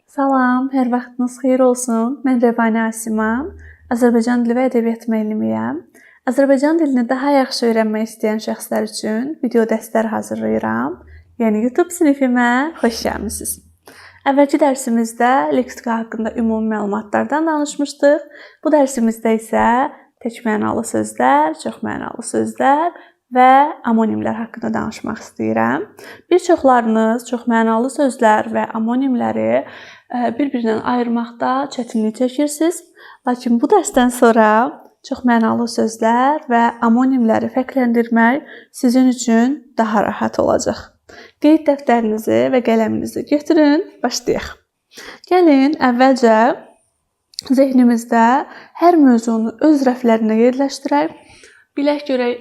Salam, hər vaxtınız xeyir olsun. Mən Rəvanə Asiman, Azərbaycan dili və ədəbiyyatı müəllimiyəm. Azərbaycan dilini daha yaxşı öyrənmək istəyən şəxslər üçün video dərslər hazırlayıram. Yəni YouTube sinifimə xoş gəlmisiniz. Əvvəlki dərsimizdə leksika haqqında ümumi məlumatlardan danışmışdıq. Bu dərsimizdə isə tək mənalı sözlər, çox mənalı sözlər və amonimlər haqqında danışmaq istəyirəm. Bir çoxlarınız çox mənalı sözlər və amonimləri bir-birindən ayırmaqda çətinlik çəkirsiniz. Lakin bu dərsdən sonra çox mənalı sözlər və amonimləri fərqləndirmək sizin üçün daha rahat olacaq. Qeyd dəftərinizi və qələminizi götürün, başlayaq. Gəlin əvvəlcə zehnimizdə hər mövzunu öz rəflərinə yerləşdirək. Bilək görək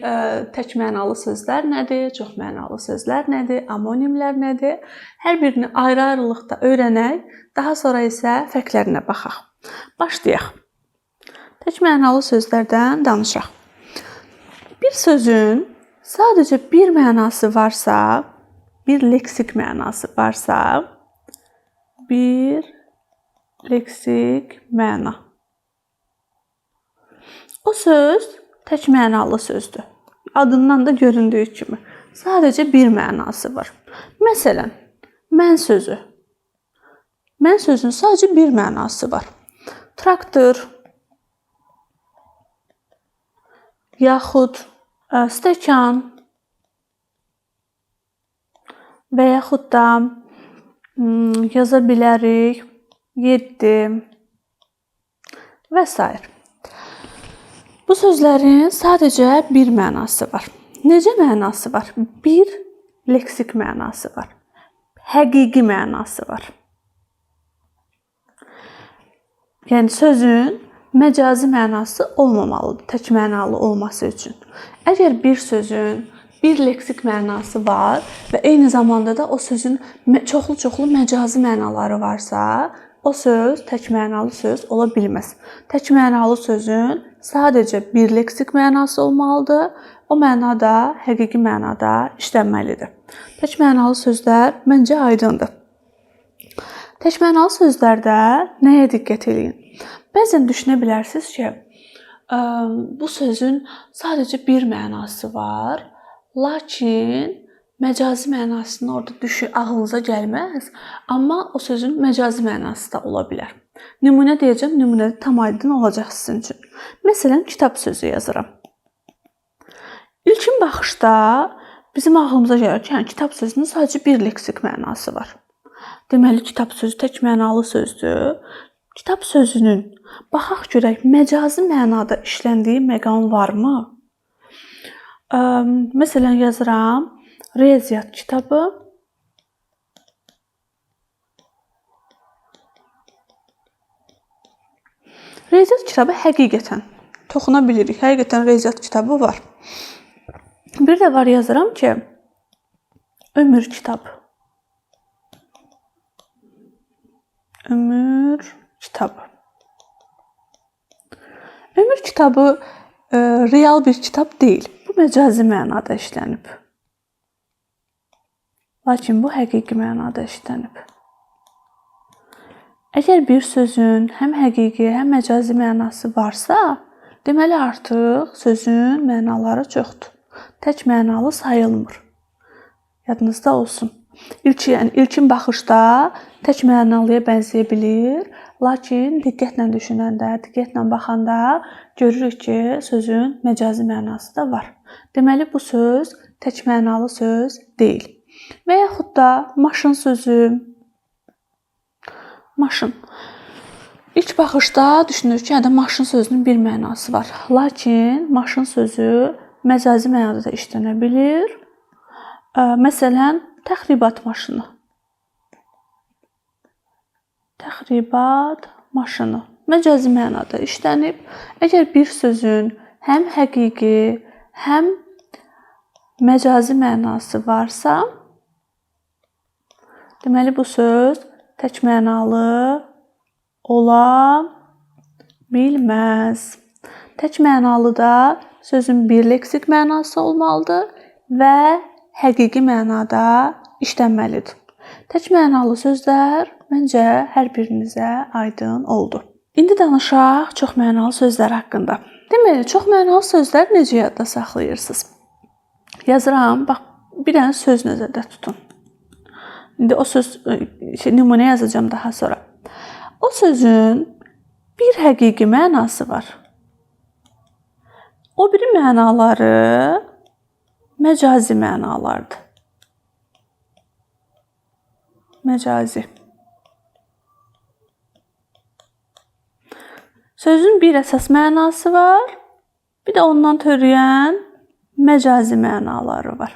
tək mənalı sözlər nədir, çox mənalı sözlər nədir, amonimlər nədir? Hər birini ayrı-ayrılıqda öyrənək, daha sonra isə fərqlərinə baxaq. Başlayaq. Tək mənalı sözlərdən danışaq. Bir sözün sadəcə bir mənası varsa, bir leksik mənası varsa, bir leksik məna. O söz tək mənalı sözdür. Adından da göründüyü kimi. Sadəcə bir mənası var. Məsələn, mən sözü. Mən sözünün sadəcə bir mənası var. Traktor, yaxud stəkan və yaxud da yaza bilərik 7 və s. Bu sözlərin sadəcə bir mənası var. Necə mənası var? Bir leksik mənası var. Həqiqi mənası var. Yəni sözün məcazi mənası olmamalıdır tək mənalı olması üçün. Əgər bir sözün bir leksik mənası var və eyni zamanda da o sözün çoxlu məcazi mənaları varsa, o söz tək mənalı söz ola bilməz. Tək mənalı sözün sadəcə bir leksik mənası olmalıdır. O məna da həqiqi mənada işlənməlidir. Tək mənalı sözlər məncə aydındır. Tək mənalı sözlərdə nəyə diqqət edin? Bəzən düşünə bilərsiniz ki, bu sözün sadəcə bir mənası var, lakin məcazi mənasını orada ağlınıza gəlməz, amma o sözün məcazi mənası da ola bilər. Nümunə deyəcəm, nümunədə tam aydın olacaq sizin üçün. Məsələn, kitab sözü yazıram. İlkin baxışda bizim ağlımıza gəlir ki, kitab sözünün sadəcə bir leksik mənası var. Deməli, kitab sözü tək mənalı sözdür. Kitab sözünün baxaq görək məcazi mənada işləndiyi məqam varmı? Məsələn, yazıram riyaziyyat kitabı. Riyaziyyat kitabı həqiqətən toxuna bilirik. Həqiqətən riyaziyyat kitabı var. Bir də var yazıram ki, ömür kitabı. Ömür kitabı. Ömür kitabı real bir kitab deyil. Bu məcazi mənada işlənib. Lakin bu həqiqi mənada işlənib. Əgər bir sözün həm həqiqi, həm məcazi mənası varsa, deməli artıq sözün mənaları çoxdur. Tək mənalı sayılmır. Yadınızda olsun. İlkin baxışda tək mənalıya bənzəyə bilir, lakin diqqətlə düşünəndə, diqqətlə baxanda görürük ki, sözün məcazi mənası da var. Deməli, bu söz tək mənalı söz deyil. Və yaxud da maşın sözü. Maşın. İlk baxışda düşünürük ki, maşın sözünün bir mənası var. Lakin maşın sözü məcazi mənada da işlənə bilir. Məsələn, təxribat maşını. Təxribat maşını. Məcazi mənada işlənib. Əgər bir sözün həm həqiqi, həm məcazi mənası varsa, deməli bu söz tək mənalı ola bilməz. Tək mənalıda sözün bir leksik mənası olmalıdır və həqiqi mənada işlənməlidir. Tək mənalı sözlər məncə hər birinizə aydın oldu. İndi danışaq çoxmənalı sözlər haqqında. Deməli, çoxmənalı sözlər necə yadda saxlayırsınız? Yazıram, bax, bir dənə söz nəzərdə tutun. İndi o söz nümunə yazacağam daha sonra. O sözün bir həqiqi mənası var. O biri mənaları məcazi mənalardır. Məcazi. Sözün bir əsas mənası var, bir də ondan törəyən məcazi mənaları var.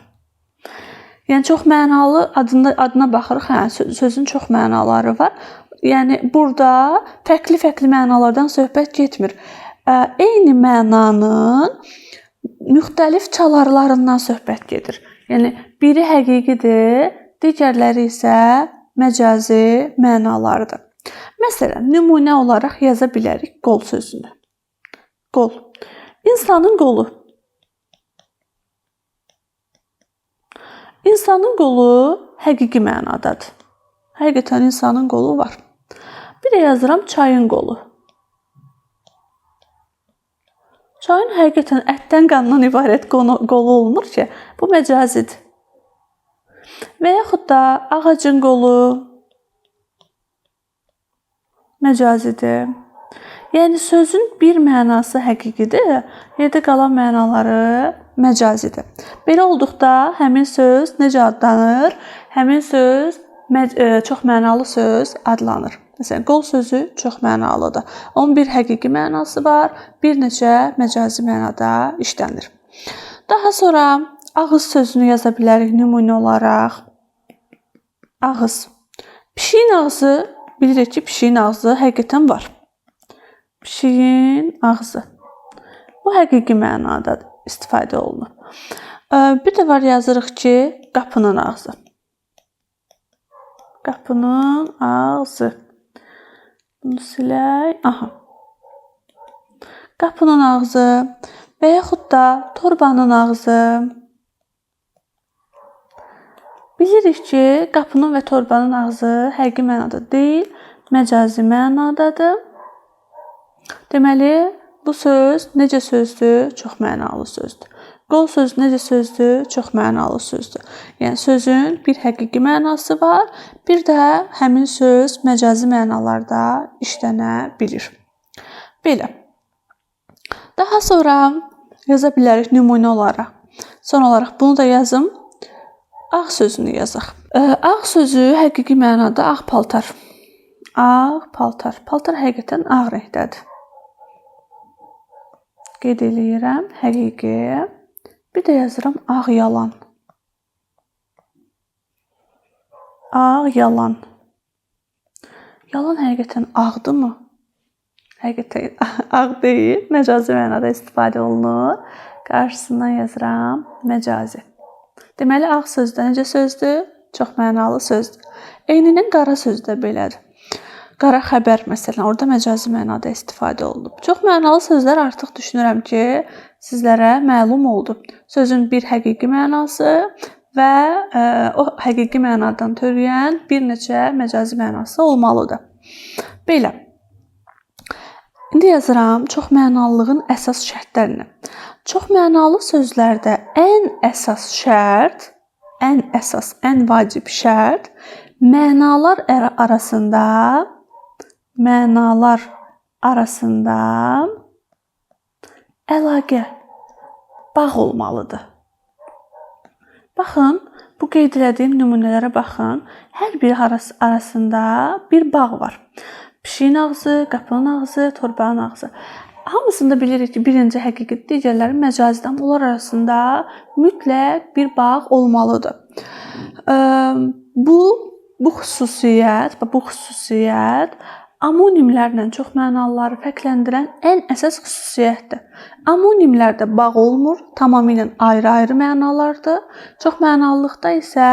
Yəni çox mənalı adına baxırıq, sözün çox mənaları var. Yəni burada fərqli mənalardan söhbət getmir. Eyni mənanın müxtəlif çalarlarından söhbət gedir. Yəni biri həqiqidir, digərləri isə məcazi mənalardır. Məsələn, nümunə olaraq yaza bilərik qol sözünü. Qol. İnsanın qolu. İnsanın qolu həqiqi mənadadır. Həqiqətən insanın qolu var. Bir də yazıram çayın qolu. Çayın həqiqətən ətdən qandan ibarət qolu olmur ki, bu məcazidir. Və yaxud da ağacın qolu məcazidir. Yəni sözün bir mənası həqiqidir, yerdə qalan mənaları məcazidir. Belə olduqda həmin söz necə adlanır? Həmin söz çoxmənalı söz adlanır. Məsələn, qol sözü çoxmənalıdır. Onun bir həqiqi mənası var, bir neçə məcazi mənada işlənir. Daha sonra ağız sözünü yaza bilərik nümunə olaraq. Ağız. Pişiyin ağzı, bilirik ki, pişiyin ağzı həqiqətən var. Pişiyin ağzı. Bu həqiqi mənada istifadə olunur. Bir də var yazırıq ki, qapının ağzı. Qapının ağzı. Bunu silək. Aha. Qapının ağzı və yaxud da torbanın ağzı. Bilirik ki, qapının və torbanın ağzı həqiqi mənada deyil, məcazi mənadadır. Deməli, bu söz necə sözdür? Çoxmənalı sözdür. Qol sözü necə sözdür? Çoxmənalı sözdür. Yəni sözün bir həqiqi mənası var, bir də həmin söz məcazi mənalarda işlənə bilir. Belə. Daha sonra yaza bilərik nümunə olaraq. Son olaraq bunu da yazım. Ağ sözünü yazaq. Ağ sözü həqiqi mənada ağ paltar. Ağ paltar. Paltar həqiqətən ağ rəngdədir. Qeyd eləyirəm, həqiqi. Bir də yazıram ağ yalan. Ağ yalan. Yalan həqiqətən ağdırmı? Həqiqətən ağ deyil, məcazi mənada istifadə olunur. Qarşısından yazıram məcazi. Deməli, ağ sözdə necə sözdür? Çoxmənalı sözdür. Eynindən qara sözdə belədir. Qara xəbər məsələn, orada məcazi mənada istifadə olunub. Çoxmənalı sözlər artıq düşünürəm ki, sizlərə məlum oldu. Sözün bir həqiqi mənası və o həqiqi mənadan törəyən bir neçə məcazi mənası olmalıdır. Belə. İndi yazıram çoxmənalılığın əsas şərtlərini. Çoxmənalı sözlərdə ən əsas şərt, ən vacib şərt mənalar arasında əlaqə, bağ olmalıdır. Baxın, bu qeyd etdiyim nümunələrə baxın. Hər biri arasında bir bağ var. Pişiyin ağzı, qapının ağzı, torbanın ağzı. Hamısında bilirik ki, birinci həqiqi, digərləri məcazidir. Amma onlar arasında mütləq bir bağ olmalıdır. Bu xüsusiyyət amonimlərlə çoxmənalıları fərqləndirən ən əsas xüsusiyyətdir. Amonimlərdə bağ olmur, tamamilə ayrı-ayrı mənalardır. Çoxmənalılıqda isə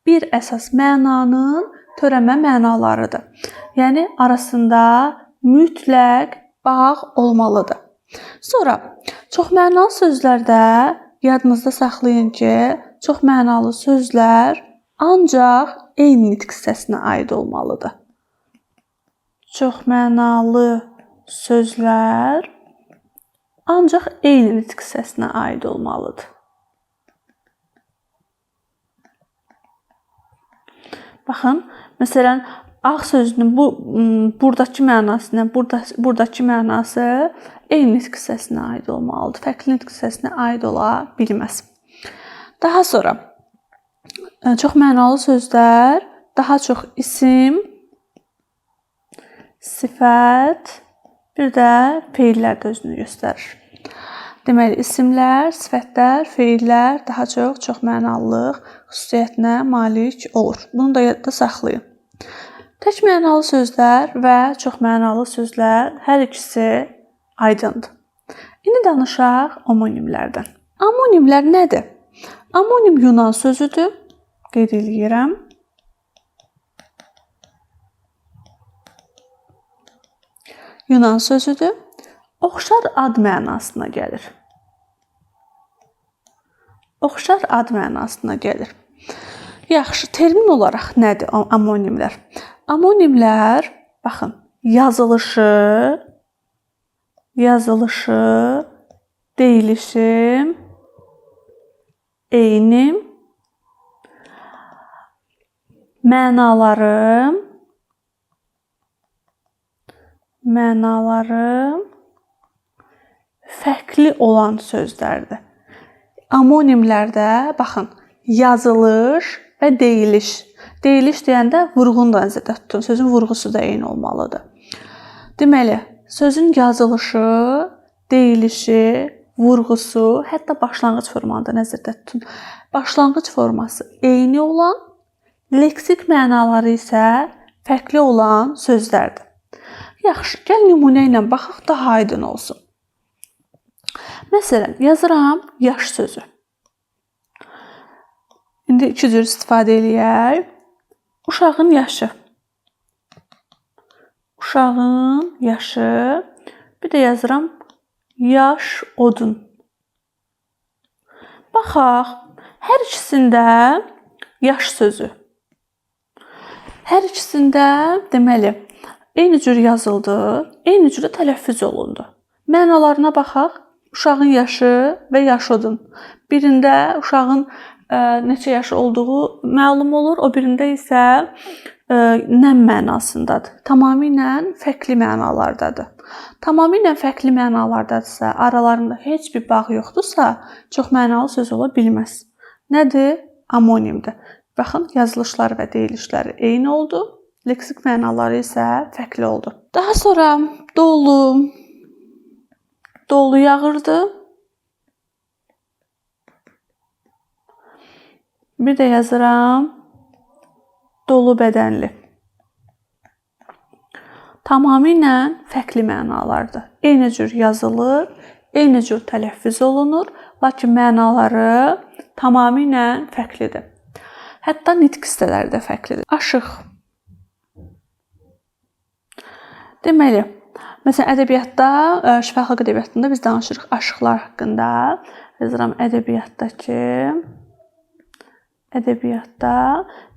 bir əsas mənanın törəmə mənalarıdır. Yəni arasında mütləq bağ olmalıdır. Sonra çoxmənalı sözlərdə yadınızda saxlayın ki, çoxmənalı sözlər ancaq eyni nitq hissəsinə aid olmalıdır. çoxmənalı sözlər ancaq eyni nitq hissəsinə aid olmalıdır. Baxın, məsələn, ağ sözünün buradakı mənası ilə buradakı mənası eyni nitq hissəsinə aid olmalıdır. Fərqli nitq hissəsinə aid ola bilməz. Daha sonra çoxmənalı sözlər daha çox isim, sifət, bir də feillər də özünü göstərir. Deməli, isimlər, sifətlər, feillər daha çoxmənalılıq xüsusiyyətinə malik olur. Bunu da yadda saxlayın. Təkmənalı sözlər və çoxmənalı sözlər hər ikisi aydındır. İndi danışaq homonimlərdən. Homonimlər nədir? Homonim Yunan sözüdür. Qeyd edirəm. Yunan sözüdür. Oxşar ad mənasına gəlir. Oxşar ad mənasına gəlir. Yaxşı, termin olaraq nədir homonimlər? Homonimlər, baxın, yazılışı, deyilişi, eyni, mənaları fərqli olan sözlərdir. Homonimlərdə, baxın, yazılış və deyiliş. Deyiliş deyəndə vurğunu da nəzərdə tutun. Sözün vurğusu da eyni olmalıdır. Deməli, sözün yazılışı, deyilişi, vurğusu, hətta başlanğıc formanı da nəzərdə tutun. Başlanğıc forması eyni olan, leksik mənaları isə fərqli olan sözlərdir. Yaxşı, gəl nümunə ilə baxaq, daha aydın olsun. Məsələn, yazıram yaş sözü. İndi iki cür istifadə eləyək. Uşağın yaşı. Uşağın yaşı. Bir də yazıram yaş odun. Baxaq, hər ikisində yaş sözü. Hər ikisində deməli eyni cür yazıldı, eyni cür də tələffüz olundu. Mənalarına baxaq. Uşağın yaşı və yaş odun. Birində uşağın neçə yaşı olduğu məlum olur, o birində isə nəm mənasındadır. Tamamilə fərqli mənalardadır. Tamamilə fərqli mənalardadırsa, aralarında heç bir bağ yoxdursa, çoxmənalı söz ola bilməz. Nədir? Homonimdir. Baxın, yazılışları və deyilişləri eyni oldu, leksik mənaları isə fərqli oldu. Daha sonra dolu yağırdı. Bir də yazıram dolu bədənli. Tamamilə fərqli mənalardır. Eyni cür yazılır, eyni cür tələffüz olunur, lakin mənaları tamamilə fərqlidir. Hətta nitq hissələri də fərqlidir. Aşıq. Deməli, məsələn, ədəbiyyatda, şifahi xalq ədəbiyyatında biz danışırıq aşıqlar haqqında. Yazıram ədəbiyyatda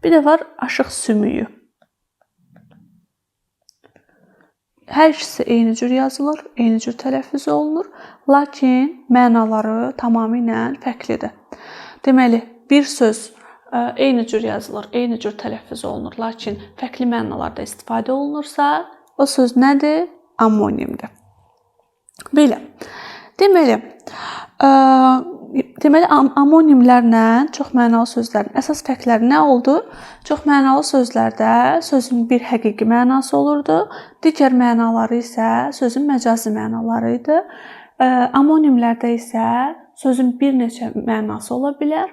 bir də var aşıq sümüyü. Hər ikisi eyni cür yazılır, eyni cür tələffüz olunur, lakin mənaları tamamilə fərqlidir. Deməli, bir söz eyni cür yazılır, eyni cür tələffüz olunur, lakin fərqli mənalarda istifadə olunursa, o söz nədir? Homonimdir. Belə. Deməli, homonimlərlə çoxmənalı sözlərin əsas fərqləri nə oldu? Çoxmənalı sözlərdə sözün bir həqiqi mənası olurdu, digər mənaları isə sözün məcazi mənaları idi. Homonimlərdə isə sözün bir neçə mənası ola bilər,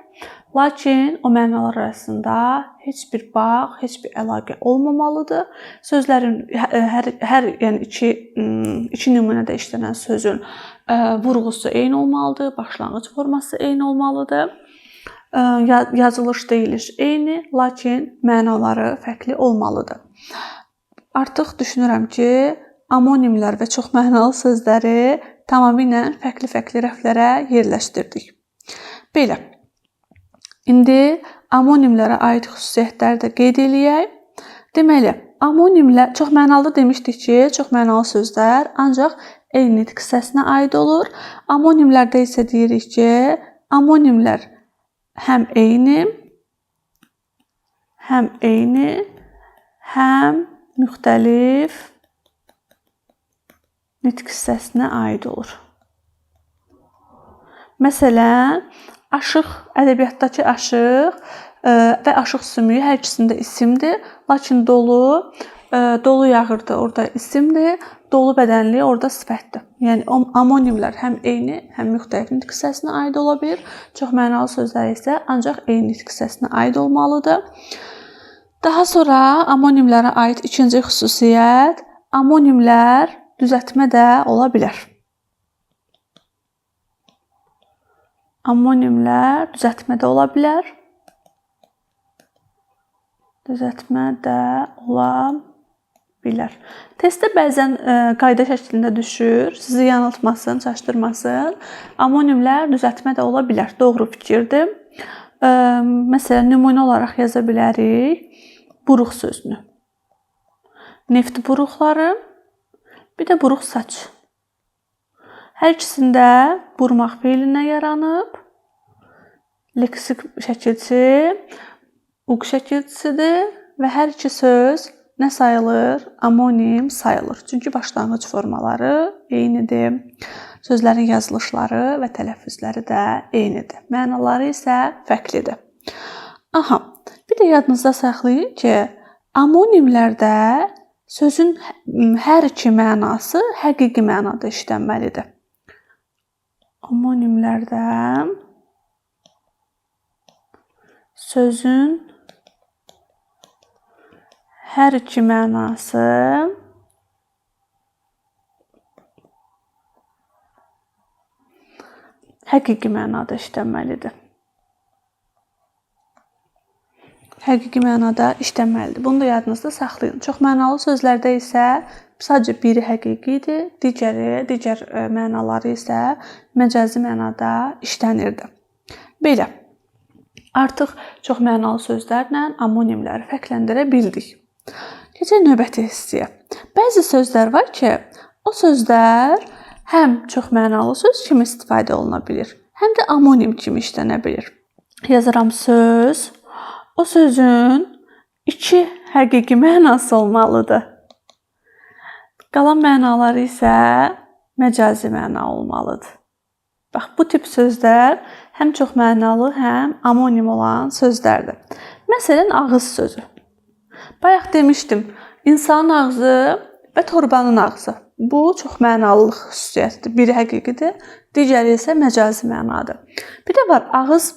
lakin o mənalar arasında heç bir bağ, heç bir əlaqə olmamalıdır. Sözlərin yəni iki nümunədə işlənən sözün vurğusu eyni olmalıdır, başlanğıc forması eyni olmalıdır. Yazılış, deyiliş eyni, lakin mənaları fərqli olmalıdır. Artıq düşünürəm ki, homonimlər və çoxmənalı sözləri tamamilə fərqli rəflərə yerləşdirdik. Belə. İndi homonimlərə aid xüsusiyyətləri də qeyd eləyək. Deməli, Amonimlər çox mənalı demişdik ki, çox mənalı sözlər ancaq eyni nitq hissəsinə aid olur. Amonimlərdə isə deyirik ki, amonimlər həm eyni, həm müxtəlif nitq hissəsinə aid olur. Məsələn, aşıq, ədəbiyyatdakı aşıq və aşıq sümüyü hər ikisində isimdir, lakin dolu yağırdı orada isimdir, dolu bədənli orada sifətdir. Yəni amonimlər həm eyni, həm müxtəlif nitq hissəsinə aid ola bilər. Çox mənalı sözlər isə ancaq eyni nitq hissəsinə aid olmalıdır. Daha sonra amonimlərə aid ikinci xüsusiyyət, amonimlər düzəltmə də ola bilər. Amonimlər düzəltmə də ola bilər. Düzəltmə də ola bilər. Testdə bəzən qayda şəklində düşür, sizi yanıltmasın, çaşdırmasın. Amonimlər düzəltmə də ola bilər. Doğru fikirdir. Məsələn, nümunə olaraq yaza bilərik. Buruq sözünü. Neft buruqları, bir də buruq saç. Hər ikisində burmaq feilindən yaranıb. Leksik şəkilçi uq şəkilçisidir və hər iki söz nə sayılır? Amonim sayılır. Çünki başlanğıc formaları eynidir. Sözlərin yazılışları və tələffüzləri də eynidir. Mənaları isə fərqlidir. Bir də yadınızda saxlayın ki, amonimlərdə sözün hər iki mənası həqiqi mənada işlənməlidir. Amonimlərdə sözün hər iki mənası həqiqi mənada işlənməlidir. Həqiqi mənada işlənməlidir. Bunu da yadınızda saxlayın. Çox mənalı sözlərdə isə sadəcə biri həqiqidir, digər mənaları isə məcazi mənada işlənirdi. Belə. Artıq çox mənalı sözlərlə amonimləri fərqləndirə bildik. Keçək növbəti hissəyə. Bəzi sözlər var ki, o sözlər həm çox mənalı söz kimi istifadə oluna bilir, həm də amonim kimi işlənə bilir. Yazıram söz. O sözün iki həqiqi mənası olmalıdır. Qalan mənaları isə məcazi məna olmalıdır. Bax, bu tip sözlər həm çox mənalı, həm amonim olan sözlərdir. Məsələn, ağız sözü. Bayaq demişdim, insanın ağzı və torbanın ağzı. Bu çox mənalılıq xüsusiyyətdir. Biri həqiqidir, digəri isə məcazi mənadır. Bir də var, ağız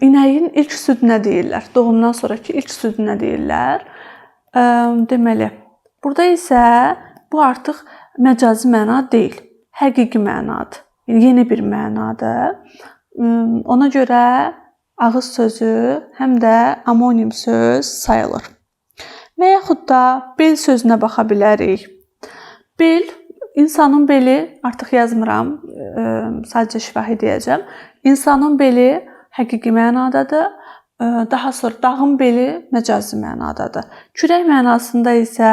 inəyin ilk südünə deyirlər. Doğumdan sonraki ilk südünə deyirlər. Deməli, burada isə bu artıq məcazi məna deyil, həqiqi mənadır. Yeni bir mənadır. Ona görə ağız sözü həm də amonim söz sayılır. Və yaxud da bel sözünə baxa bilərik. Bel, insanın beli, artıq yazmıram, sadəcə şifahi deyəcəm. İnsanın beli həqiqi mənadadır. Daha sonra dağın beli məcazi mənadadır. Kürək mənasında isə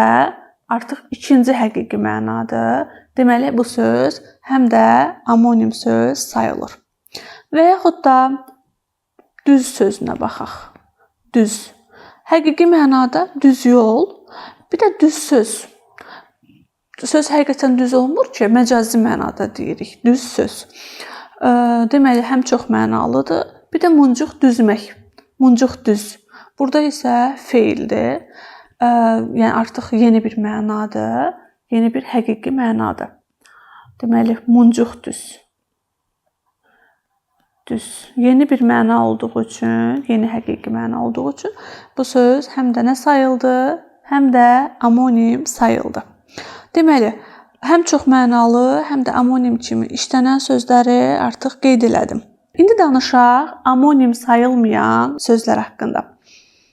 artıq ikinci həqiqi mənadır. Deməli, bu söz həm də amonim söz sayılır. Və yaxud da düz sözünə baxaq. Düz. Həqiqi mənada düz yol, bir də düz söz. Söz həqiqətən düz olmur ki, məcazi mənada deyirik, düz söz. Deməli, həm çox mənalıdır, bir də muncuq düzmək. Muncuq düz. Burada isə feildir. Yəni artıq yeni bir mənadır, yeni bir həqiqi mənadır. Deməli, muncuq düz. Düz. Yeni bir məna olduğu üçün, yeni həqiqi məna olduğu üçün bu söz həm də nə sayıldı, həm də amonim sayıldı. Deməli, həm çox mənalı, həm də amonim kimi işlənən sözləri artıq qeyd elədim. İndi danışaq amonim sayılmayan sözlər haqqında.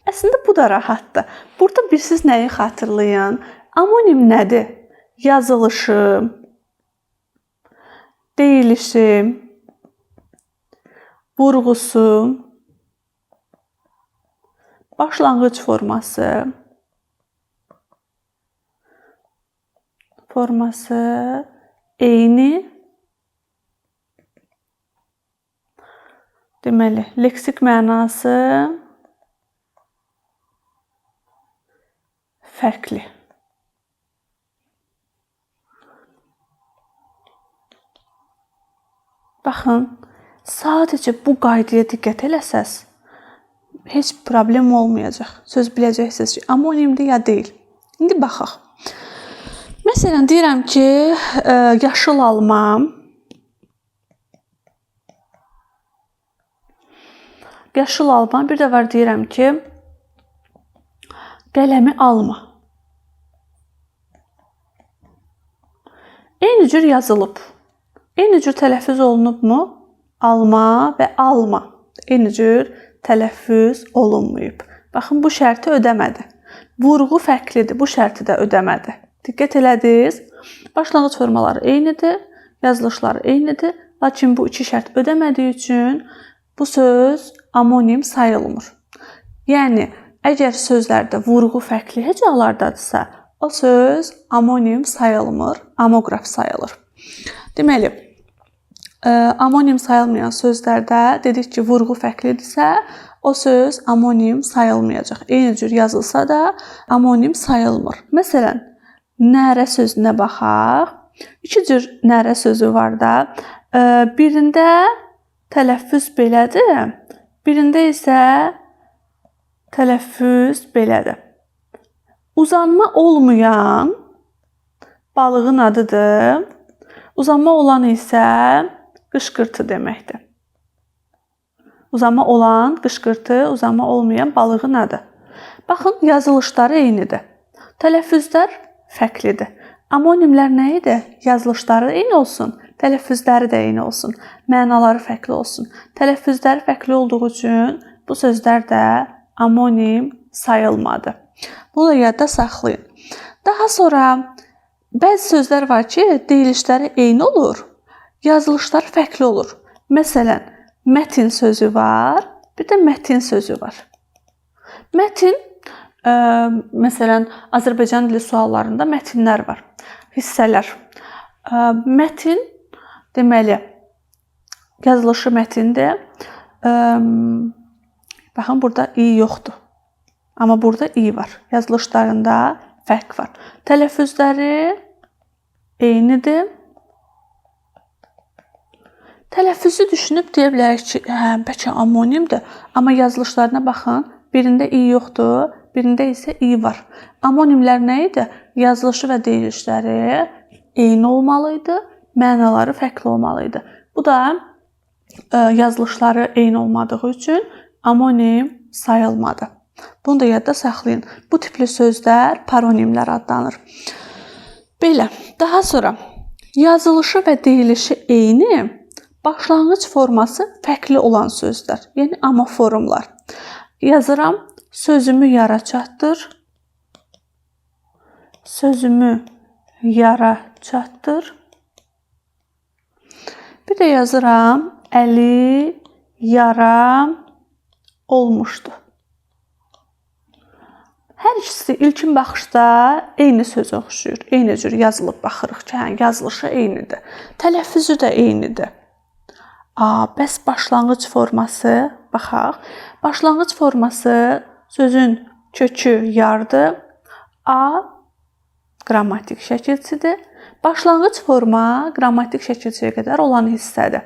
Əslində bu da rahatdır. Burada bir siz nəyi xatırlayın? Amonim nədir? Yazılışı, deyilişi, vurğusu, başlanğıc forması, forması eyni. Deməli, leksik mənası fərqli. Baxın, sadəcə bu qaydaya diqqət eləsəz, heç problem olmayacaq. Söz biləcəksiniz ki, amonimdir ya deyil. İndi baxaq. Məsələn, deyirəm ki, yaşıl alma bir də var deyirəm ki, qələmi alma. Eyni cür yazılıb. Eyni cür tələffüz olunubmu? Alma və alma. Eyni cür tələffüz olunmayıb. Baxın, bu şərti ödəmədi. Vurğu fərqlidir, bu şərti də ödəmədi. Diqqət elədiniz. Başlanğıc formaları eynidir, yazılışları eynidir. Lakin bu iki şərt ödəmədiyi üçün bu söz amonim sayılmır. Yəni, əgər sözlərdə vurğu fərqli hecalardadırsa, o söz amonim sayılmır, amoqraf sayılır. Deməli, amonim sayılmayan sözlərdə dedik ki, vurğu fərqlidirsə, o söz amonim sayılmayacaq. Eyni cür yazılsa da amonim sayılmır. Məsələn, nərə sözünə baxaq. İki cür nərə sözü var da. Birində tələffüz belədir, birində isə tələffüz belədir. Uzanma olmayan balığın adıdır. Uzanma olan isə qışqırtı deməkdir. Uzanma olan qışqırtı, uzanma olmayan balığın adı. Baxın, yazılışları eynidir. Tələffüzlər fərqlidir. Amonimlər nə idi? Yazılışları eyni olsun, tələffüzləri də eyni olsun, mənaları fərqli olsun. Tələffüzləri fərqli olduğu üçün bu sözlər də amonim sayılmadı. Bunu da yadda saxlayın. Daha sonra bəzi sözlər var ki, deyilişləri eyni olur, yazılışları fərqli olur. Məsələn, mətin sözü var, bir də mətin sözü var. Mətin, məsələn, Azərbaycan dili suallarında mətinlər var, hissələr. Mətin, deməli, yazılışı mətindir. Baxın, burada i yoxdur. Amma burada i var. Yazılışlarında fərq var. Tələffüzləri eynidir. Tələffüzü düşünüb deyə bilərik ki, bəlkə amonimdir. Amma yazılışlarına baxın, birində i yoxdur, birində isə i var. Amonimlər nə idi? Yazılışı və deyilişləri eyni olmalıydı, mənaları fərqli olmalıydı. Bu da yazılışları eyni olmadığı üçün amonim sayılmadı. Bunu da yadda saxlayın. Bu tipli sözlər paronimlər adlanır. Belə, daha sonra yazılışı və deyilişi eyni, başlanğıc forması fərqli olan sözlər, yəni amoformlar. Yazıram, sözümü yara çatdır. Sözümü yara çatdır. Bir də yazıram, əli yara olmuşdu. Hər ikisi ilkin baxışda eyni sözə oxşuyur. Eyni cür yazılıb baxırıq ki, yazılışı eynidir. Tələffüzü də eynidir. Bəs başlanğıc forması, baxaq. Başlanğıc forması sözün kökü yardır. A qrammatik şəkilçidir. Başlanğıc forma qrammatik şəkilçiyə qədər olan hissədir.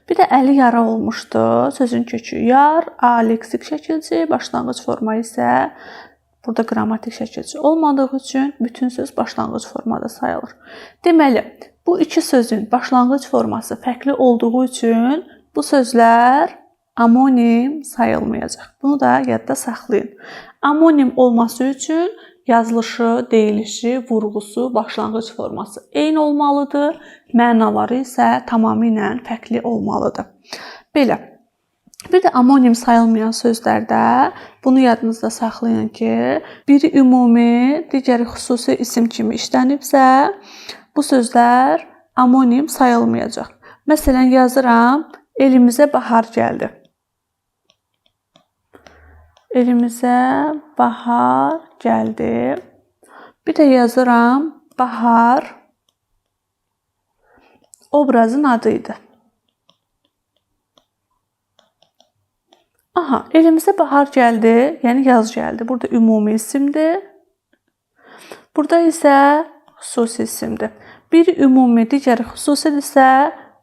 Bir də əli yara olmuşdu. Sözün kökü yar, A leksik şəkilçi, başlanğıc forma isə burada qrammatik şəkilçi olmadığı üçün bütün söz başlanğıc formada sayılır. Deməli, bu iki sözün başlanğıc forması fərqli olduğu üçün bu sözlər amonim sayılmayacaq. Bunu da yadda saxlayın. Amonim olması üçün yazılışı, deyilişi, vurğusu, başlanğıc forması eyni olmalıdır. Mənaları isə tamamilə fərqli olmalıdır. Belə. Bir də amonim sayılmayan sözlərdə bunu yadınızda saxlayın ki, biri ümumi, digəri xüsusi isim kimi işlənibsə, bu sözlər amonim sayılmayacaq. Məsələn, yazıram, elimizə bahar gəldi. Elimizə bahar gəldi. Bir də yazıram, bahar obrazın adı idi. Aha, elimizə bahar gəldi, yəni yaz gəldi. Burada ümumi isimdir. Burada isə xüsusi isimdir. Biri ümumi, digəri xüsusidirsə,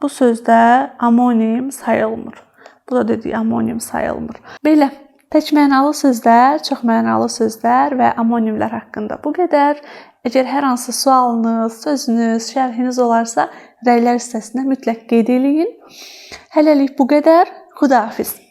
bu sözdə amonim sayılmır. Bu da dediyi amonim sayılmır. Belə tək mənalı sözlər, çox mənalı sözlər və amonimlər haqqında bu qədər. Əgər hər hansı sualınız, sözünüz, şərhiniz olarsa, rəylər hissəsinə mütləq qeyd eləyin. Hələlik bu qədər. Xudahafiz.